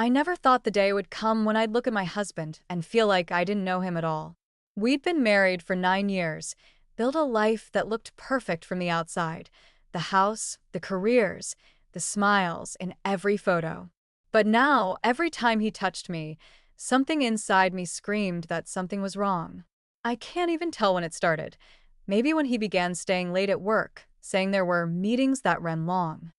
I never thought the day would come when I'd look at my husband and feel like I didn't know him at all. We'd been married for 9 years, built a life that looked perfect from the outside. The house, the careers, the smiles in every photo. But now, every time he touched me, something inside me screamed that something was wrong. I can't even tell when it started. Maybe when he began staying late at work, saying there were meetings that ran long.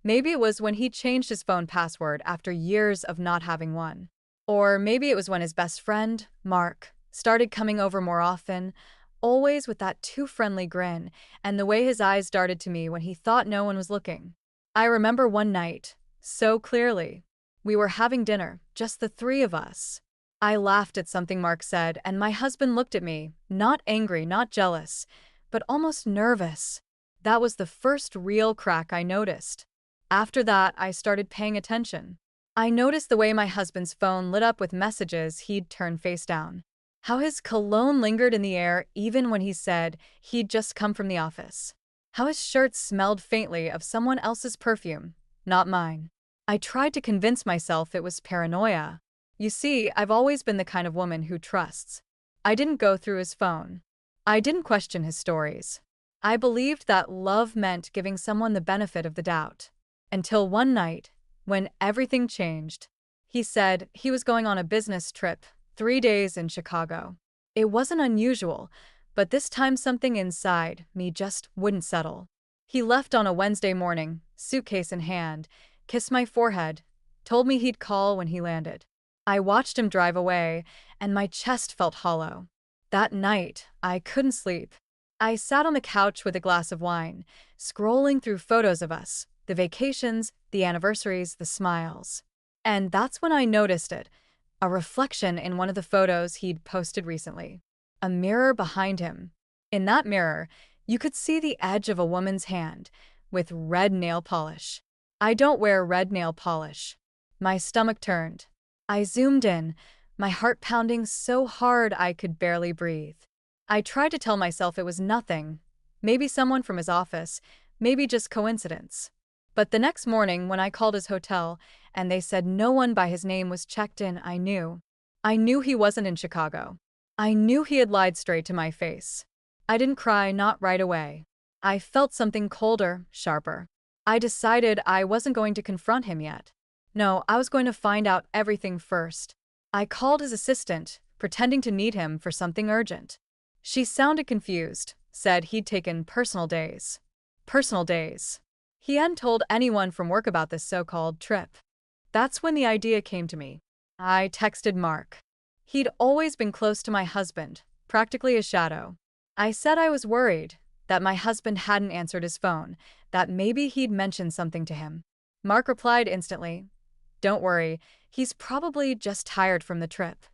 Maybe it was when he changed his phone password after years of not having one. Or maybe it was when his best friend, Mark, started coming over more often, always with that too friendly grin, and the way his eyes darted to me when he thought no one was looking. I remember one night, so clearly. We were having dinner, just the three of us. I laughed at something Mark said, and my husband looked at me, not angry, not jealous, but almost nervous. That was the first real crack I noticed. After that, I started paying attention. I noticed the way my husband's phone lit up with messages he'd turned face down. How his cologne lingered in the air even when he said he'd just come from the office. How his shirt smelled faintly of someone else's perfume, not mine. I tried to convince myself it was paranoia. You see, I've always been the kind of woman who trusts. I didn't go through his phone. I didn't question his stories. I believed that love meant giving someone the benefit of the doubt. Until one night, when everything changed. He said he was going on a business trip, 3 days in Chicago. It wasn't unusual, but this time something inside me just wouldn't settle. He left on a Wednesday morning, suitcase in hand, kissed my forehead, told me he'd call when he landed. I watched him drive away, and my chest felt hollow. That night, I couldn't sleep. I sat on the couch with a glass of wine, scrolling through photos of us, the vacations, the anniversaries, the smiles. And that's when I noticed it, a reflection in one of the photos he'd posted recently. A mirror behind him. In that mirror, you could see the edge of a woman's hand, with red nail polish. I don't wear red nail polish. My stomach turned. I zoomed in, my heart pounding so hard I could barely breathe. I tried to tell myself it was nothing, maybe someone from his office, maybe just coincidence. But the next morning when I called his hotel and they said no one by his name was checked in, I knew. I knew he wasn't in Chicago. I knew he had lied straight to my face. I didn't cry, not right away. I felt something colder, sharper. I decided I wasn't going to confront him yet. No, I was going to find out everything first. I called his assistant, pretending to need him for something urgent. She sounded confused, said he'd taken personal days. Personal days. He hadn't told anyone from work about this so-called trip. That's when the idea came to me. I texted Mark. He'd always been close to my husband, practically a shadow. I said I was worried, that my husband hadn't answered his phone, that maybe he'd mentioned something to him. Mark replied instantly, "Don't worry, he's probably just tired from the trip."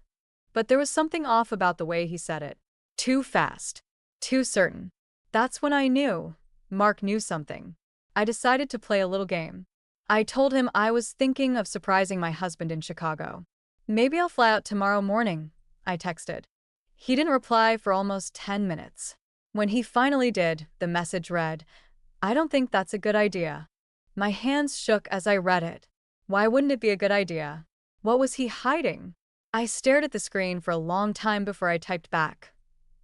But there was something off about the way he said it. Too fast. Too certain. That's when I knew. Mark knew something. I decided to play a little game. I told him I was thinking of surprising my husband in Chicago. "Maybe I'll fly out tomorrow morning," I texted. He didn't reply for almost 10 minutes. When he finally did, the message read, "I don't think that's a good idea." My hands shook as I read it. Why wouldn't it be a good idea? What was he hiding? I stared at the screen for a long time before I typed back.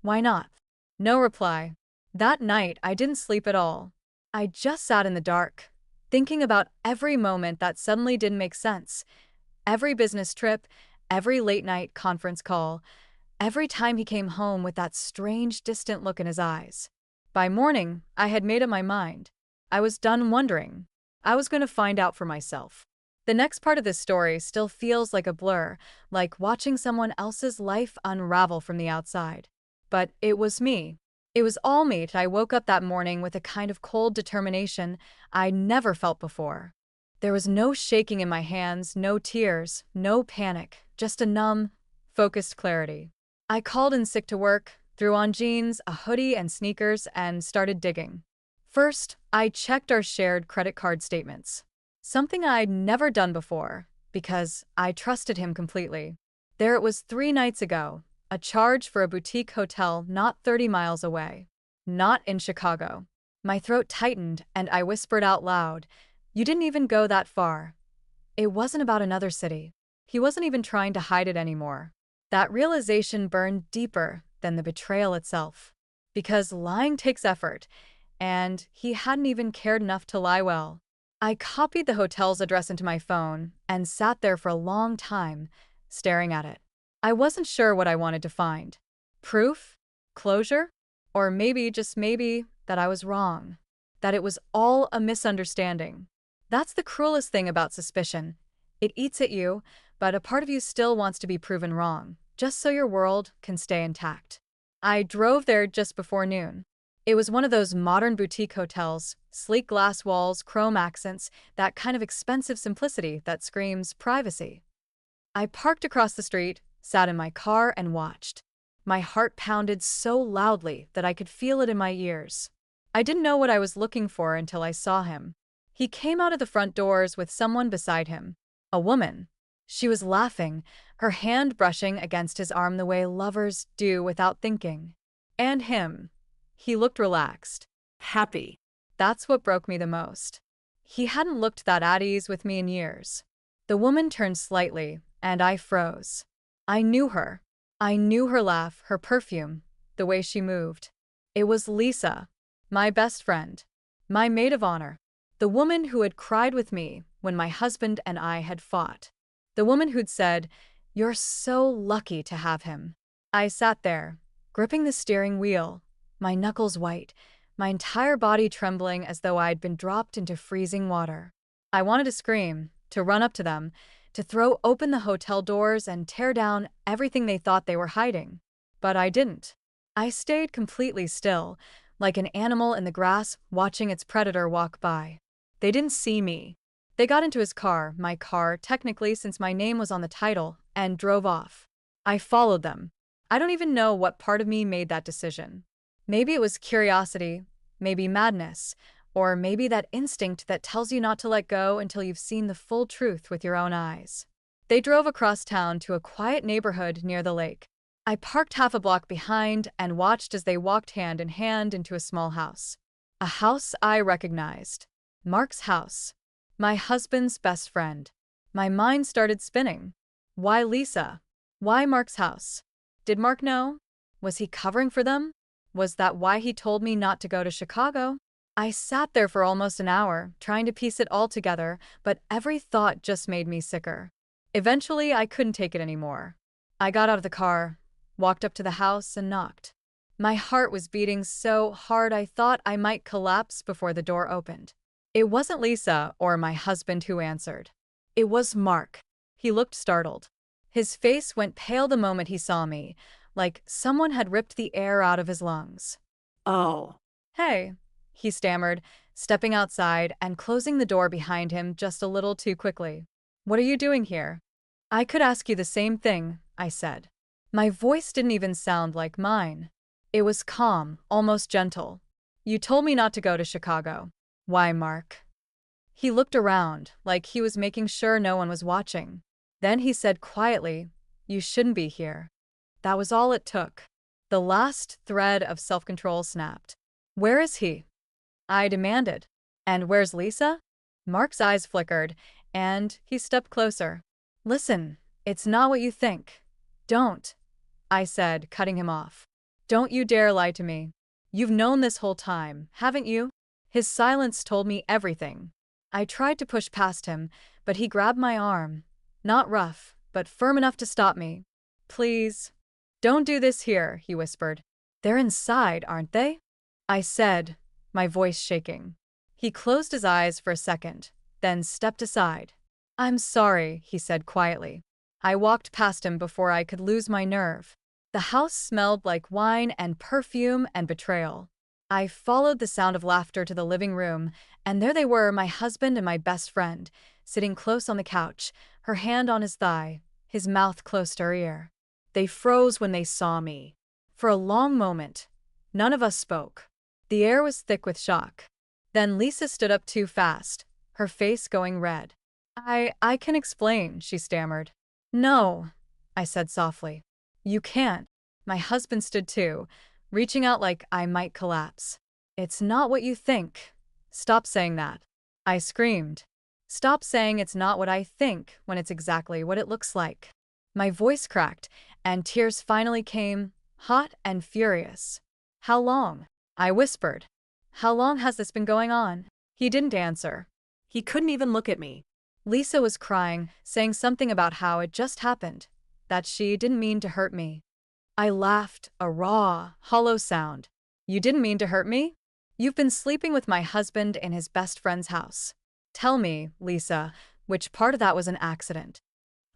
Why not? No reply. That night, I didn't sleep at all. I just sat in the dark, thinking about every moment that suddenly didn't make sense. Every business trip, every late-night conference call, every time he came home with that strange, distant look in his eyes. By morning, I had made up my mind. I was done wondering. I was going to find out for myself. The next part of this story still feels like a blur, like watching someone else's life unravel from the outside. But it was me. It was all me. I woke up that morning with a kind of cold determination I'd never felt before. There was no shaking in my hands, no tears, no panic, just a numb, focused clarity. I called in sick to work, threw on jeans, a hoodie, and sneakers, and started digging. First, I checked our shared credit card statements. Something I'd never done before, because I trusted him completely. There it was 3 nights ago, a charge for a boutique hotel not 30 miles away. Not in Chicago. My throat tightened and I whispered out loud, "You didn't even go that far." It wasn't about another city. He wasn't even trying to hide it anymore. That realization burned deeper than the betrayal itself. Because lying takes effort, and he hadn't even cared enough to lie well. I copied the hotel's address into my phone and sat there for a long time, staring at it. I wasn't sure what I wanted to find. Proof? Closure? Or maybe, just maybe, that I was wrong. That it was all a misunderstanding. That's the cruelest thing about suspicion. It eats at you, but a part of you still wants to be proven wrong, just so your world can stay intact. I drove there just before noon. It was one of those modern boutique hotels, sleek glass walls, chrome accents, that kind of expensive simplicity that screams privacy. I parked across the street, sat in my car, and watched. My heart pounded so loudly that I could feel it in my ears. I didn't know what I was looking for until I saw him. He came out of the front doors with someone beside him. A woman. She was laughing, her hand brushing against his arm the way lovers do without thinking. And him. He looked relaxed. Happy. That's what broke me the most. He hadn't looked that at ease with me in years. The woman turned slightly, and I froze. I knew her. I knew her laugh, her perfume, the way she moved. It was Lisa, my best friend, my maid of honor, the woman who had cried with me when my husband and I had fought. The woman who'd said, "You're so lucky to have him." I sat there, gripping the steering wheel, my knuckles white, my entire body trembling as though I'd been dropped into freezing water. I wanted to scream, to run up to them, to throw open the hotel doors and tear down everything they thought they were hiding. But I didn't. I stayed completely still, like an animal in the grass watching its predator walk by. They didn't see me. They got into his car, my car, technically since my name was on the title, and drove off. I followed them. I don't even know what part of me made that decision. Maybe it was curiosity, maybe madness, or maybe that instinct that tells you not to let go until you've seen the full truth with your own eyes. They drove across town to a quiet neighborhood near the lake. I parked half a block behind and watched as they walked hand in hand into a small house. A house I recognized. Mark's house. My husband's best friend. My mind started spinning. Why Lisa? Why Mark's house? Did Mark know? Was he covering for them? Was that why he told me not to go to Chicago? I sat there for almost an hour, trying to piece it all together, but every thought just made me sicker. Eventually, I couldn't take it anymore. I got out of the car, walked up to the house, and knocked. My heart was beating so hard I thought I might collapse before the door opened. It wasn't Lisa or my husband who answered. It was Mark. He looked startled. His face went pale the moment he saw me, like someone had ripped the air out of his lungs. Oh, "Hey," he stammered, stepping outside and closing the door behind him just a little too quickly. "What are you doing here?" "I could ask you the same thing," I said. My voice didn't even sound like mine. It was calm, almost gentle. "You told me not to go to Chicago. Why, Mark?" He looked around, like he was making sure no one was watching. Then he said quietly, "You shouldn't be here." That was all it took. The last thread of self-control snapped. "Where is he?" I demanded. "And where's Lisa?" Mark's eyes flickered, and he stepped closer. "Listen, it's not what you think. Don't," I said, cutting him off. "Don't you dare lie to me. You've known this whole time, haven't you?" His silence told me everything. I tried to push past him, but he grabbed my arm. Not rough, but firm enough to stop me. "Please. Don't do this here," he whispered. "They're inside, aren't they?" I said, my voice shaking. He closed his eyes for a second, then stepped aside. "I'm sorry," he said quietly. I walked past him before I could lose my nerve. The house smelled like wine and perfume and betrayal. I followed the sound of laughter to the living room, and there they were, my husband and my best friend, sitting close on the couch, her hand on his thigh, his mouth close to her ear. They froze when they saw me. For a long moment, none of us spoke. The air was thick with shock. Then Lisa stood up too fast, her face going red. I can explain," she stammered. "No," I said softly. "You can't." My husband stood too, reaching out like I might collapse. "It's not what you think. Stop saying that." I screamed. Stop saying it's not what I think when it's exactly what it looks like. My voice cracked, and tears finally came, hot and furious. How long? I whispered. How long has this been going on? He didn't answer. He couldn't even look at me. Lisa was crying, saying something about how it just happened, that she didn't mean to hurt me. I laughed, a raw, hollow sound. You didn't mean to hurt me? You've been sleeping with my husband in his best friend's house. Tell me, Lisa, which part of that was an accident?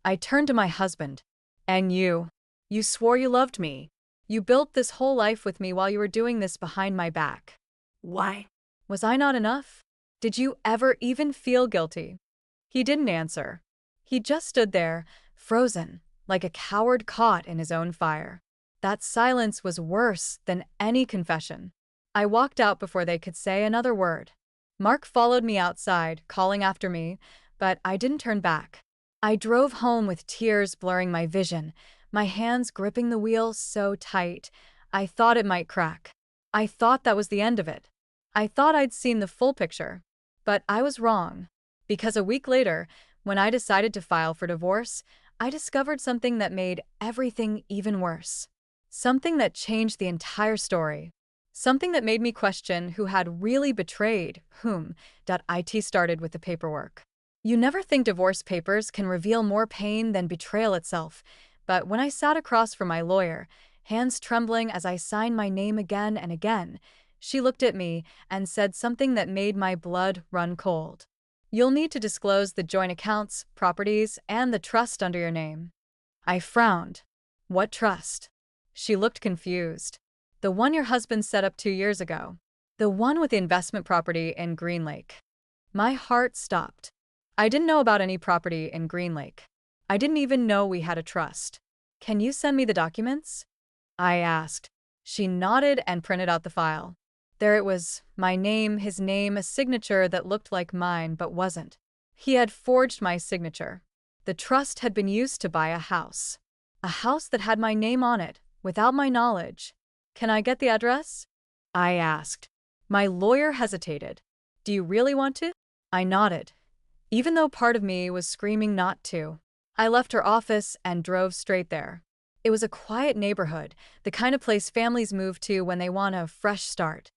I turned to my husband. And you? You swore you loved me. You built this whole life with me while you were doing this behind my back. Why? Was I not enough? Did you ever even feel guilty? He didn't answer. He just stood there, frozen, like a coward caught in his own fire. That silence was worse than any confession. I walked out before they could say another word. Mark followed me outside, calling after me, but I didn't turn back. I drove home with tears blurring my vision, my hands gripping the wheel so tight, I thought it might crack. I thought that was the end of it. I thought I'd seen the full picture. But I was wrong. Because a week later, when I decided to file for divorce, I discovered something that made everything even worse. Something that changed the entire story. Something that made me question who had really betrayed whom. It started with the paperwork. You never think divorce papers can reveal more pain than betrayal itself, but when I sat across from my lawyer, hands trembling as I signed my name again and again, she looked at me and said something that made my blood run cold. You'll need to disclose the joint accounts, properties, and the trust under your name. I frowned. What trust? She looked confused. The one your husband set up 2 years ago. The one with the investment property in Green Lake. My heart stopped. I didn't know about any property in Green Lake. I didn't even know we had a trust. Can you send me the documents? I asked. She nodded and printed out the file. There it was, my name, his name, a signature that looked like mine but wasn't. He had forged my signature. The trust had been used to buy a house. A house that had my name on it, without my knowledge. Can I get the address? I asked. My lawyer hesitated. Do you really want to? I nodded, even though part of me was screaming not to. I left her office and drove straight there. It was a quiet neighborhood, the kind of place families move to when they want a fresh start.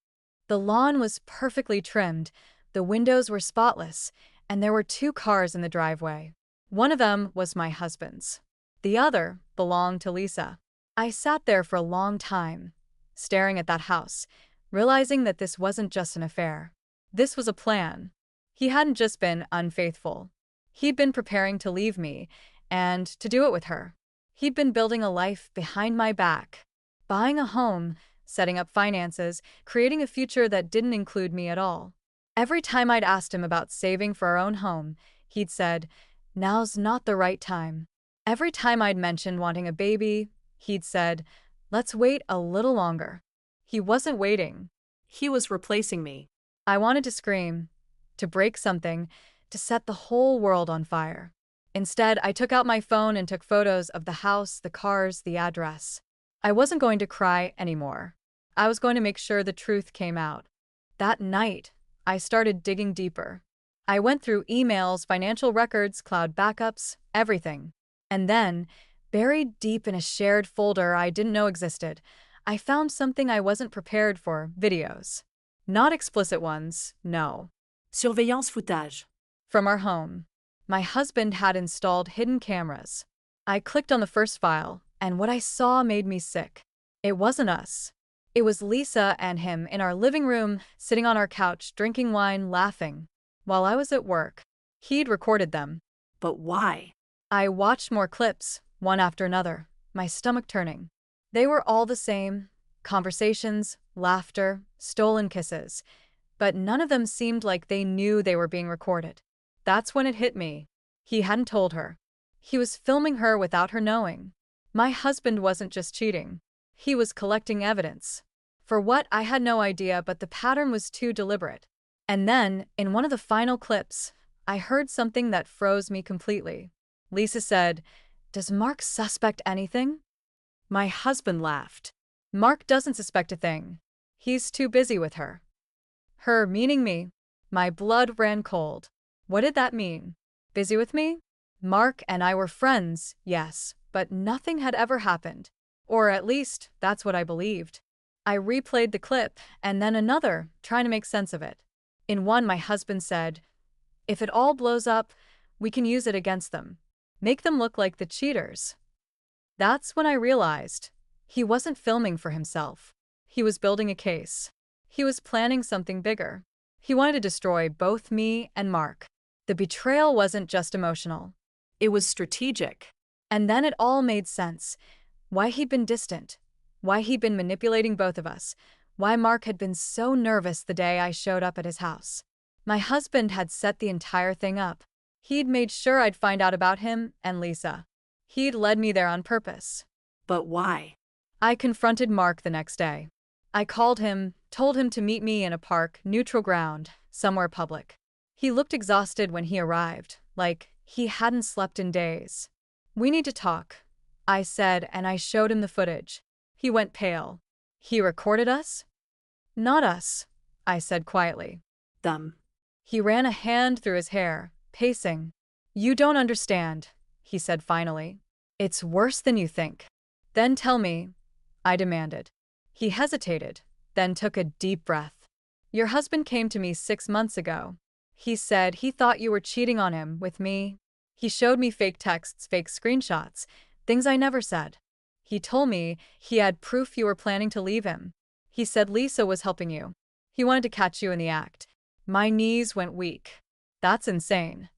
The lawn was perfectly trimmed, the windows were spotless, and there were 2 cars in the driveway. One of them was my husband's. The other belonged to Lisa. I sat there for a long time, staring at that house, realizing that this wasn't just an affair. This was a plan. He hadn't just been unfaithful. He'd been preparing to leave me, and to do it with her. He'd been building a life behind my back, buying a home, setting up finances, creating a future that didn't include me at all. Every time I'd asked him about saving for our own home, he'd said, "Now's not the right time." Every time I'd mentioned wanting a baby, he'd said, "Let's wait a little longer." He wasn't waiting. He was replacing me. I wanted to scream, to break something, to set the whole world on fire. Instead, I took out my phone and took photos of the house, the cars, the address. I wasn't going to cry anymore. I was going to make sure the truth came out. That night, I started digging deeper. I went through emails, financial records, cloud backups, everything. And then, buried deep in a shared folder I didn't know existed, I found something I wasn't prepared for: videos. Not explicit ones, no. Surveillance footage. From our home. My husband had installed hidden cameras. I clicked on the first file, and what I saw made me sick. It wasn't us. It was Lisa and him in our living room, sitting on our couch, drinking wine, laughing. While I was at work, he'd recorded them. But why? I watched more clips, one after another, my stomach turning. They were all the same: conversations, laughter, stolen kisses. But none of them seemed like they knew they were being recorded. That's when it hit me. He hadn't told her. He was filming her without her knowing. My husband wasn't just cheating. He was collecting evidence. For what, I had no idea, but the pattern was too deliberate. And then, in one of the final clips, I heard something that froze me completely. Lisa said, "Does Mark suspect anything?" My husband laughed. "Mark doesn't suspect a thing. He's too busy with her." Her meaning me. My blood ran cold. What did that mean? Busy with me? Mark and I were friends, yes, but nothing had ever happened. Or at least, that's what I believed. I replayed the clip, and then another, trying to make sense of it. In one, my husband said, "If it all blows up, we can use it against them. Make them look like the cheaters." That's when I realized he wasn't filming for himself. He was building a case. He was planning something bigger. He wanted to destroy both me and Mark. The betrayal wasn't just emotional. It was strategic. And then it all made sense. Why he'd been distant. Why he'd been manipulating both of us. Why Mark had been so nervous the day I showed up at his house. My husband had set the entire thing up. He'd made sure I'd find out about him and Lisa. He'd led me there on purpose. But why? I confronted Mark the next day. I called him, told him to meet me in a park, neutral ground, somewhere public. He looked exhausted when he arrived, like he hadn't slept in days. "We need to talk," I said, and I showed him the footage. He went pale. "He recorded us?" "Not us," I said quietly. Them. He ran a hand through his hair, pacing. "You don't understand," he said finally. "It's worse than you think." "Then tell me," I demanded. He hesitated, then took a deep breath. "Your husband came to me 6 months ago. He said he thought you were cheating on him with me. He showed me fake texts, fake screenshots, things I never said. He told me he had proof you were planning to leave him. He said Lisa was helping you. He wanted to catch you in the act." My knees went weak. "That's insane."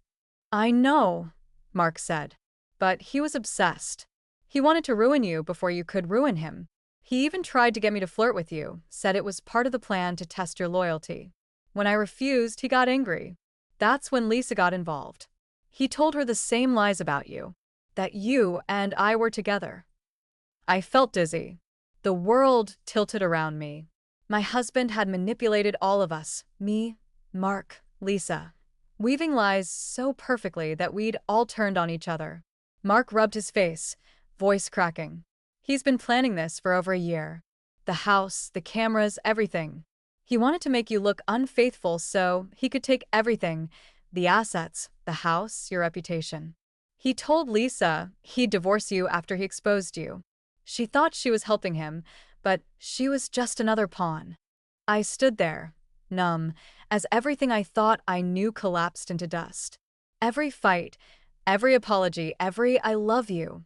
"I know," Mark said. "But he was obsessed. He wanted to ruin you before you could ruin him. He even tried to get me to flirt with you, said it was part of the plan to test your loyalty. When I refused, he got angry. That's when Lisa got involved. He told her the same lies about you, that you and I were together." I felt dizzy. The world tilted around me. My husband had manipulated all of us, me, Mark, Lisa, weaving lies so perfectly that we'd all turned on each other. Mark rubbed his face, voice cracking. "He's been planning this for over a year. The house, the cameras, everything. He wanted to make you look unfaithful so he could take everything, the assets, the house, your reputation. He told Lisa he'd divorce you after he exposed you. She thought she was helping him, but she was just another pawn." I stood there, numb, as everything I thought I knew collapsed into dust. Every fight, every apology, every "I love you,"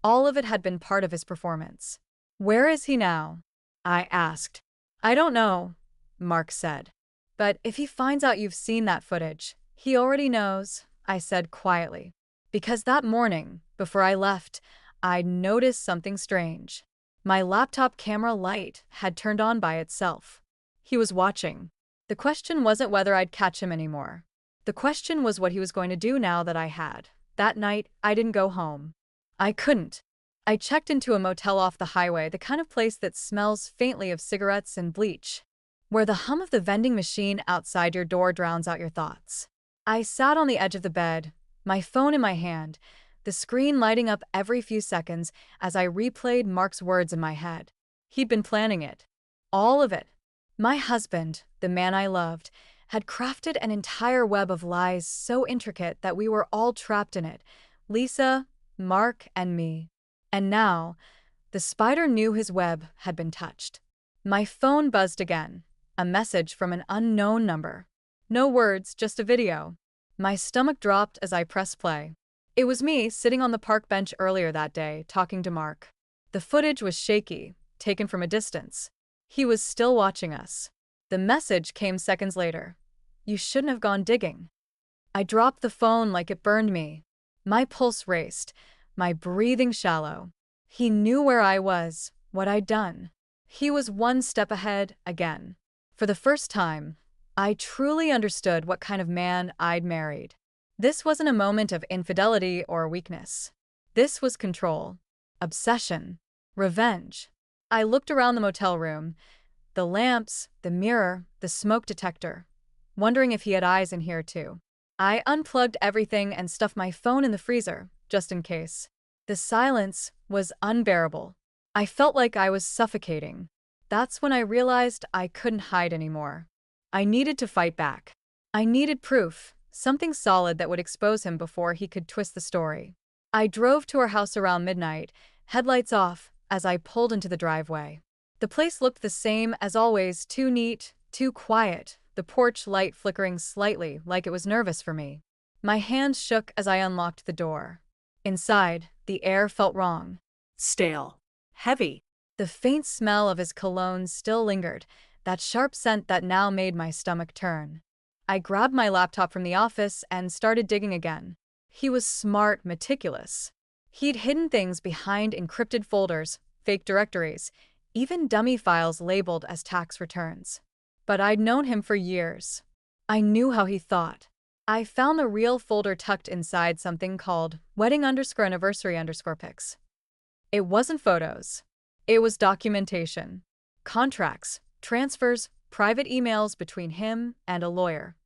all of it had been part of his performance. "Where is he now?" I asked. "I don't know," Mark said. "But if he finds out you've seen that footage, he already knows," I said quietly. Because that morning, before I left, I noticed something strange. My laptop camera light had turned on by itself. He was watching. The question wasn't whether I'd catch him anymore. The question was what he was going to do now that I had. That night, I didn't go home. I couldn't. I checked into a motel off the highway, the kind of place that smells faintly of cigarettes and bleach, where the hum of the vending machine outside your door drowns out your thoughts. I sat on the edge of the bed, my phone in my hand, the screen lighting up every few seconds as I replayed Mark's words in my head. He'd been planning it. All of it. My husband, the man I loved, had crafted an entire web of lies so intricate that we were all trapped in it. Lisa, Mark, and me. And now, the spider knew his web had been touched. My phone buzzed again. A message from an unknown number. No words, just a video. My stomach dropped as I pressed play. It was me sitting on the park bench earlier that day, talking to Mark. The footage was shaky, taken from a distance. He was still watching us. The message came seconds later. "You shouldn't have gone digging." I dropped the phone like it burned me. My pulse raced, my breathing shallow. He knew where I was, what I'd done. He was one step ahead again. For the first time, I truly understood what kind of man I'd married. This wasn't a moment of infidelity or weakness. This was control, obsession, revenge. I looked around the motel room, the lamps, the mirror, the smoke detector, wondering if he had eyes in here too. I unplugged everything and stuffed my phone in the freezer, just in case. The silence was unbearable. I felt like I was suffocating. That's when I realized I couldn't hide anymore. I needed to fight back. I needed proof, something solid that would expose him before he could twist the story. I drove to our house around midnight, headlights off, as I pulled into the driveway. The place looked the same as always, too neat, too quiet, the porch light flickering slightly like it was nervous for me. My hands shook as I unlocked the door. Inside, the air felt wrong. Stale. Heavy. The faint smell of his cologne still lingered, that sharp scent that now made my stomach turn. I grabbed my laptop from the office and started digging again. He was smart, meticulous. He'd hidden things behind encrypted folders, fake directories, even dummy files labeled as tax returns. But I'd known him for years. I knew how he thought. I found the real folder tucked inside something called wedding_anniversary_pics. It wasn't photos. It was documentation. Contracts, transfers, private emails between him and a lawyer.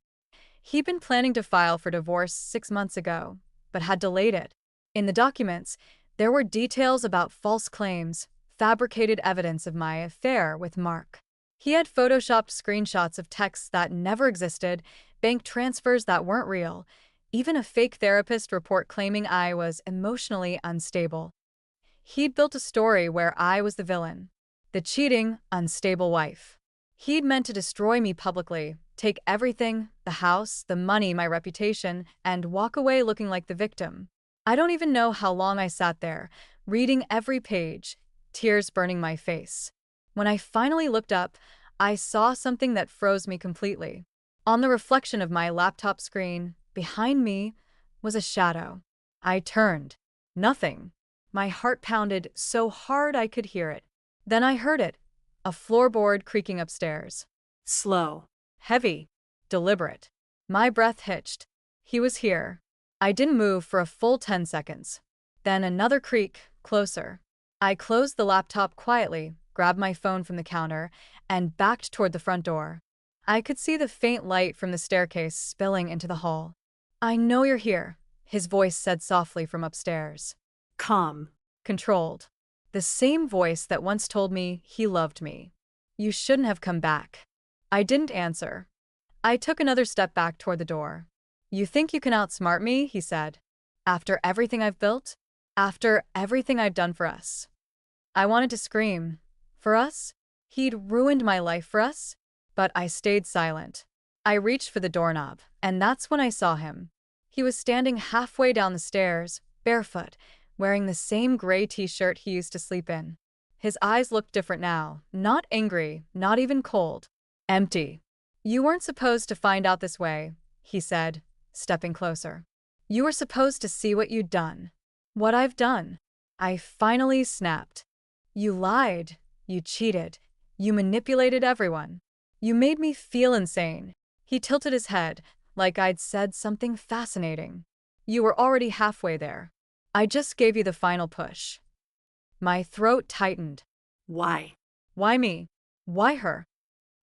He'd been planning to file for divorce 6 months ago, but had delayed it. In the documents, there were details about false claims, fabricated evidence of my affair with Mark. He had photoshopped screenshots of texts that never existed, bank transfers that weren't real, even a fake therapist report claiming I was emotionally unstable. He'd built a story where I was the villain, the cheating, unstable wife. He'd meant to destroy me publicly, take everything, the house, the money, my reputation, and walk away looking like the victim. I don't even know how long I sat there, reading every page, tears burning my face. When I finally looked up, I saw something that froze me completely. On the reflection of my laptop screen, behind me, was a shadow. I turned. Nothing. My heart pounded so hard I could hear it. Then I heard it, a floorboard creaking upstairs. Slow. Heavy. Deliberate. My breath hitched. He was here. I didn't move for a full 10 seconds. Then another creak, closer. I closed the laptop quietly, grabbed my phone from the counter, and backed toward the front door. I could see the faint light from the staircase spilling into the hall. "I know you're here," his voice said softly from upstairs. Calm. Controlled. The same voice that once told me he loved me. "You shouldn't have come back." I didn't answer. I took another step back toward the door. "You think you can outsmart me?" he said. "After everything I've built? After everything I've done for us?" I wanted to scream. For us? He'd ruined my life for us? But I stayed silent. I reached for the doorknob, and that's when I saw him. He was standing halfway down the stairs, barefoot, wearing the same gray t-shirt he used to sleep in. His eyes looked different now, not angry, not even cold. Empty. "You weren't supposed to find out this way," he said, stepping closer. "You were supposed to see what you'd done. What I've done." I finally snapped. "You lied. You cheated. You manipulated everyone. You made me feel insane." He tilted his head, like I'd said something fascinating. "You were already halfway there. I just gave you the final push." My throat tightened. Why? Why me? Why her?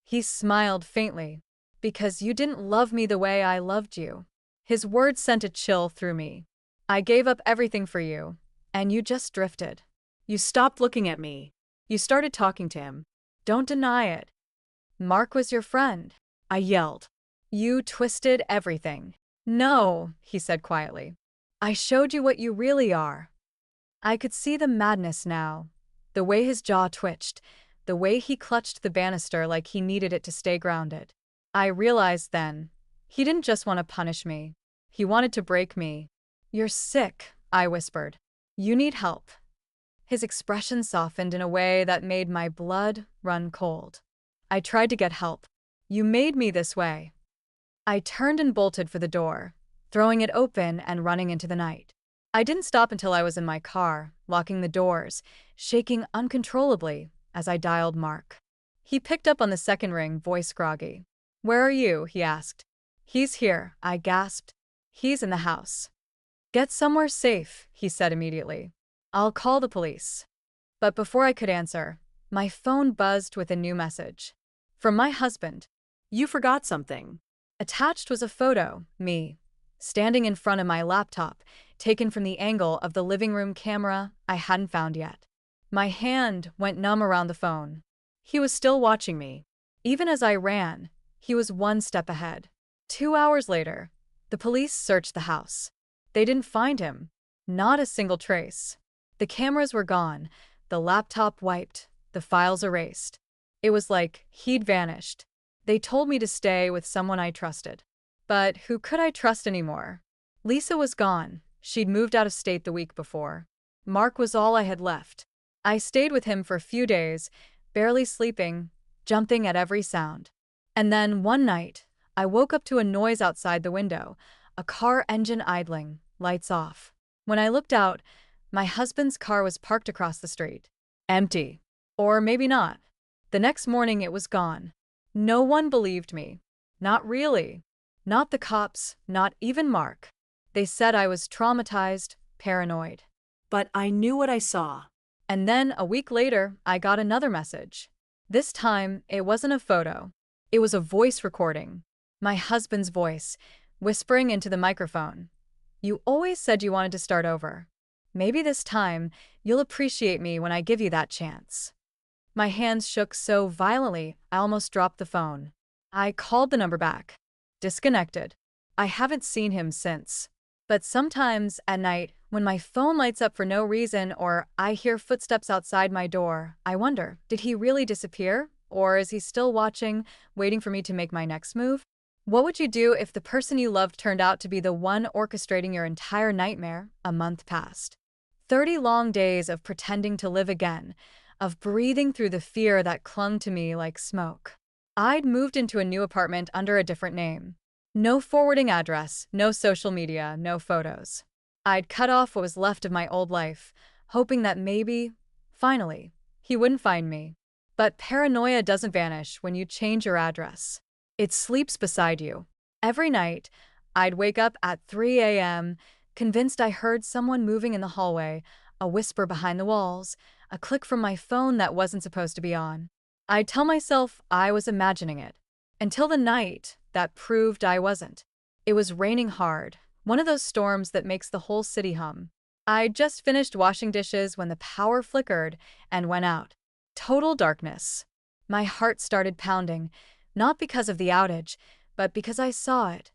He smiled faintly. "Because you didn't love me the way I loved you." His words sent a chill through me. "I gave up everything for you, and you just drifted. You stopped looking at me. You started talking to him." Don't deny it. Mark was your friend," I yelled. "You twisted everything." "No," he said quietly. "I showed you what you really are." I could see the madness now. The way his jaw twitched, the way he clutched the banister like he needed it to stay grounded. I realized then, he didn't just want to punish me. He wanted to break me. "You're sick," I whispered. "You need help." His expression softened in a way that made my blood run cold. "I tried to get help. You made me this way." I turned and bolted for the door, throwing it open and running into the night. I didn't stop until I was in my car, locking the doors, shaking uncontrollably as I dialed Mark. He picked up on the second ring, voice groggy. "Where are you?" he asked. "He's here," I gasped. "He's in the house." "Get somewhere safe," he said immediately. "I'll call the police." But before I could answer, my phone buzzed with a new message. From my husband. You forgot something. Attached was a photo, me, standing in front of my laptop, taken from the angle of the living room camera I hadn't found yet. My hand went numb around the phone. He was still watching me. Even as I ran, he was one step ahead. 2 hours later, The police searched the house. They didn't find him. Not a single trace. The cameras were gone, the laptop wiped, the files erased. It was like he'd vanished. They told me to stay with someone I trusted. But who could I trust anymore? Lisa was gone. She'd moved out of state the week before. Mark was all I had left. I stayed with him for a few days, barely sleeping, jumping at every sound. And then, one night, I woke up to a noise outside the window, a car engine idling, lights off. When I looked out, my husband's car was parked across the street. Empty. Or maybe not. The next morning it was gone. No one believed me. Not really. Not the cops, not even Mark. They said I was traumatized, paranoid. But I knew what I saw. And then, a week later, I got another message. This time, it wasn't a photo. It was a voice recording. My husband's voice, whispering into the microphone. "You always said you wanted to start over. Maybe this time, you'll appreciate me when I give you that chance." My hands shook so violently, I almost dropped the phone. I called the number back. Disconnected. I haven't seen him since. But sometimes, at night, when my phone lights up for no reason or I hear footsteps outside my door, I wonder, did he really disappear? Or is he still watching, waiting for me to make my next move? What would you do if the person you loved turned out to be the one orchestrating your entire nightmare? A month passed. 30 long days of pretending to live again, of breathing through the fear that clung to me like smoke. I'd moved into a new apartment under a different name. No forwarding address, no social media, no photos. I'd cut off what was left of my old life, hoping that maybe, finally, he wouldn't find me. But paranoia doesn't vanish when you change your address. It sleeps beside you. Every night, I'd wake up at 3 a.m., convinced I heard someone moving in the hallway, a whisper behind the walls, a click from my phone that wasn't supposed to be on. I'd tell myself I was imagining it. Until the night that proved I wasn't. It was raining hard, one of those storms that makes the whole city hum. I'd just finished washing dishes when the power flickered and went out. Total darkness. My heart started pounding, not because of the outage, but because I saw it.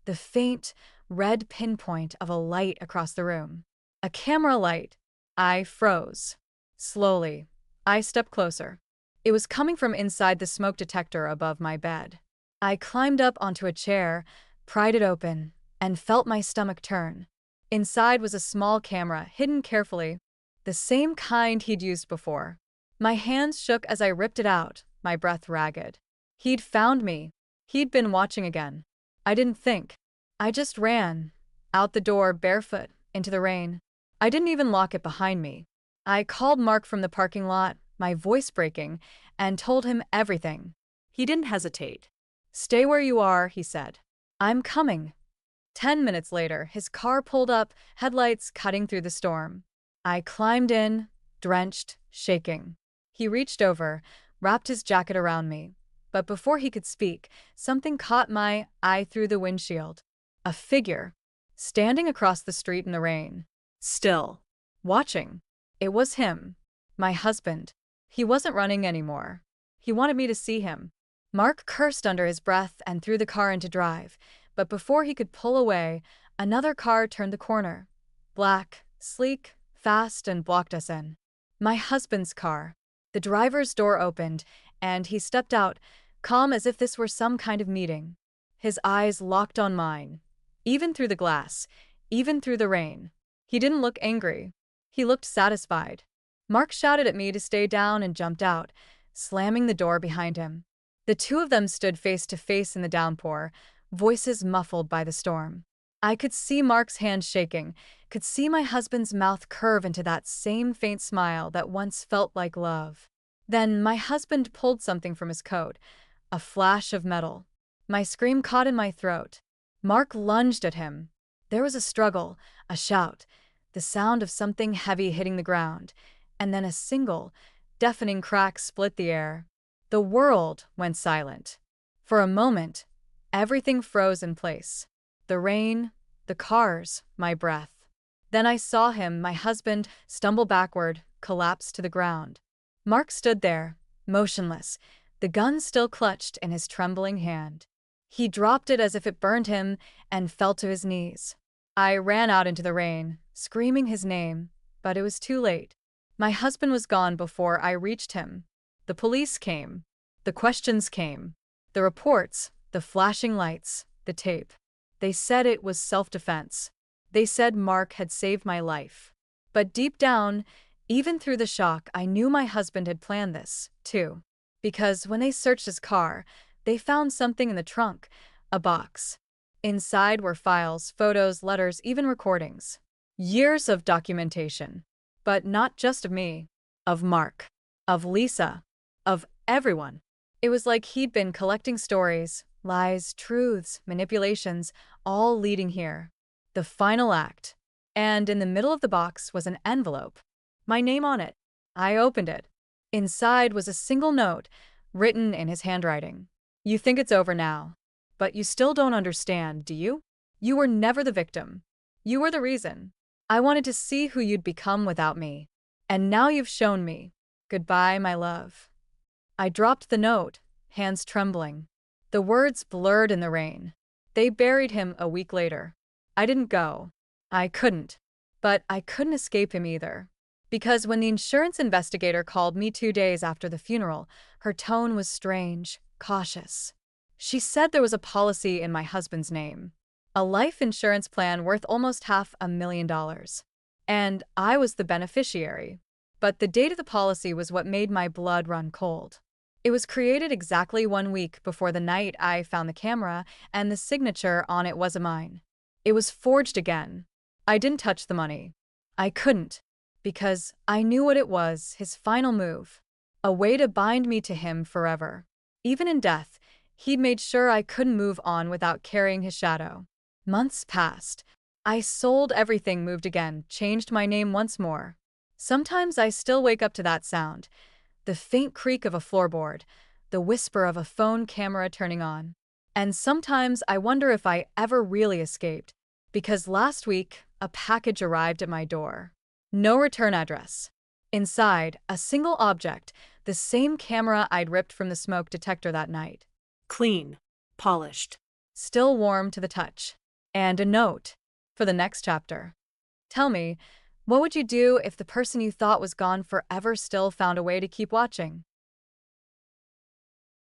The faint, red pinpoint of a light across the room. A camera light. I froze. Slowly, I stepped closer. It was coming from inside the smoke detector above my bed. I climbed up onto a chair, pried it open, and felt my stomach turn. Inside was a small camera, hidden carefully, the same kind he'd used before. My hands shook as I ripped it out, my breath ragged. He'd found me. He'd been watching again. I didn't think. I just ran. Out the door, barefoot, into the rain. I didn't even lock it behind me. I called Mark from the parking lot, my voice breaking, and told him everything. He didn't hesitate. "Stay where you are," he said. "I'm coming." 10 minutes later, his car pulled up, headlights cutting through the storm. I climbed in, drenched, shaking. He reached over, wrapped his jacket around me. But before he could speak, something caught my eye through the windshield. A figure, standing across the street in the rain. Still. Watching. It was him. My husband. He wasn't running anymore. He wanted me to see him. Mark cursed under his breath and threw the car into drive, but before he could pull away, another car turned the corner. Black, sleek, fast, and blocked us in. My husband's car. The driver's door opened, and he stepped out, calm as if this were some kind of meeting. His eyes locked on mine. Even through the glass, even through the rain. He didn't look angry. He looked satisfied. Mark shouted at me to stay down and jumped out, slamming the door behind him. The two of them stood face to face in the downpour, voices muffled by the storm. I could see Mark's hands shaking, could see my husband's mouth curve into that same faint smile that once felt like love. Then my husband pulled something from his coat, a flash of metal. My scream caught in my throat. Mark lunged at him. There was a struggle, a shout, the sound of something heavy hitting the ground, and then a single, deafening crack split the air. The world went silent. For a moment, everything froze in place. The rain, the cars, my breath. Then I saw him, my husband, stumble backward, collapse to the ground. Mark stood there, motionless, the gun still clutched in his trembling hand. He dropped it as if it burned him and fell to his knees. I ran out into the rain, screaming his name, but it was too late. My husband was gone before I reached him. The police came. The questions came. The reports, the flashing lights, the tape. They said it was self-defense. They said Mark had saved my life. But deep down, even through the shock, I knew my husband had planned this, too. Because when they searched his car, they found something in the trunk, a box. Inside were files, photos, letters, even recordings. Years of documentation. But not just of me. Of Mark. Of Lisa. Of everyone. It was like he'd been collecting stories, lies, truths, manipulations, all leading here. The final act. And in the middle of the box was an envelope. My name on it. I opened it. Inside was a single note, written in his handwriting. You think it's over now. But you still don't understand, do you? You were never the victim. You were the reason. I wanted to see who you'd become without me. And now you've shown me. Goodbye, my love. I dropped the note, hands trembling. The words blurred in the rain. They buried him a week later. I didn't go. I couldn't. But I couldn't escape him either. Because when the insurance investigator called me 2 days after the funeral, her tone was strange, cautious. She said there was a policy in my husband's name. A life insurance plan worth almost $500,000. And I was the beneficiary. But the date of the policy was what made my blood run cold. It was created exactly 1 week before the night I found the camera, and the signature on it wasn't mine. It was forged again. I didn't touch the money. I couldn't. Because I knew what it was, his final move. A way to bind me to him forever. Even in death, he'd made sure I couldn't move on without carrying his shadow. Months passed. I sold everything, moved again, changed my name once more. Sometimes I still wake up to that sound. The faint creak of a floorboard, the whisper of a phone camera turning on. And sometimes I wonder if I ever really escaped. Because last week, a package arrived at my door. No return address. Inside, a single object, the same camera I'd ripped from the smoke detector that night. Clean. Polished. Still warm to the touch. And a note. For the next chapter. Tell me, what would you do if the person you thought was gone forever still found a way to keep watching?